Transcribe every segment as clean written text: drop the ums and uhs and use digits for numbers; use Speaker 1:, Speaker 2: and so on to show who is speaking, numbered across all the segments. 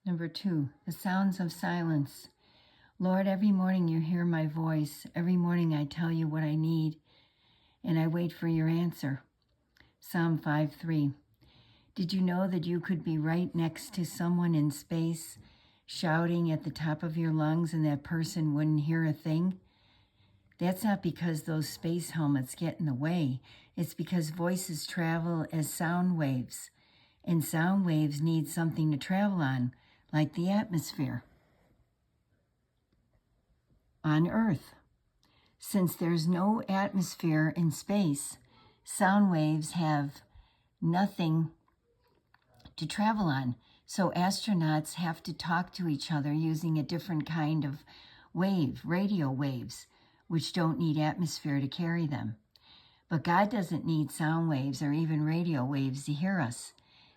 Speaker 1: Number 2, the sounds of silence. Lord, every morning you hear my voice. Every morning I tell you what I need, and I wait for your answer. Psalm 5:3. Did you know that you could be right next to someone in space, shouting at the top of your lungs, and that person wouldn't hear a thing? That's not because those space helmets get in the way. It's because voices travel as sound waves, and sound waves need something to travel on, like the atmosphere on Earth. Since there's no atmosphere in space, sound waves have nothing to travel on. So astronauts have to talk to each other using a different kind of wave, radio waves, which don't need atmosphere to carry them. But God doesn't need sound waves or even radio waves to hear us.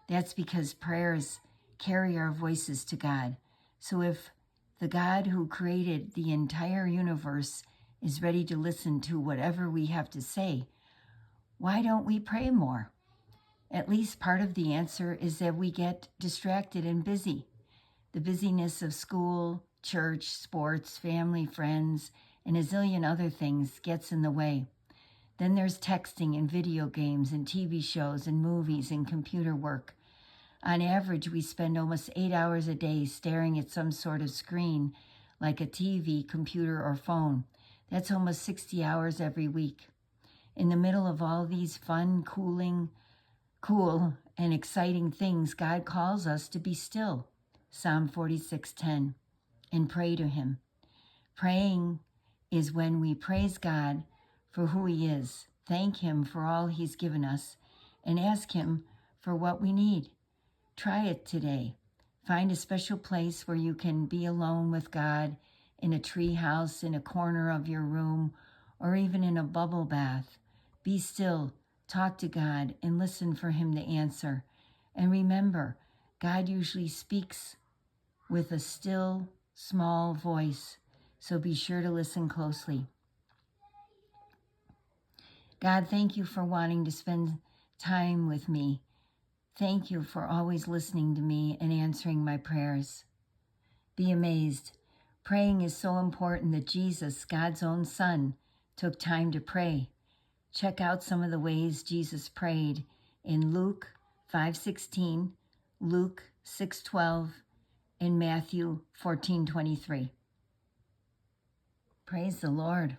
Speaker 1: That's because prayers carry our voices to God. So if the God who created the entire universe is ready to listen to whatever we have to say, why don't we pray more? At least part of the answer is that we get distracted and busy. The busyness of school, church, sports, family, friends, and a zillion other things gets in the way. Then there's texting and video games and TV shows and movies and computer work. On average, we spend almost 8 hours a day staring at some sort of screen, like a TV, computer, or phone. That's almost 60 hours every week. In the middle of all these fun, cool, and exciting things, God calls us to be still, Psalm 46:10, and pray to him. Praying is when we praise God for who he is, thank him for all he's given us, and ask him for what we need. Try it today. Find a special place where you can be alone with God, in a tree house, in a corner of your room, or even in a bubble bath. Be still, talk to God, and listen for him to answer. And remember, God usually speaks with a still, small voice, so be sure to listen closely. God, thank you for wanting to spend time with me. Thank you for always listening to me and answering my prayers. Be amazed. Praying is so important that Jesus, God's own Son, took time to pray. Check out some of the ways Jesus prayed in Luke 5:16, Luke 6:12, and Matthew 14:23. Praise the Lord.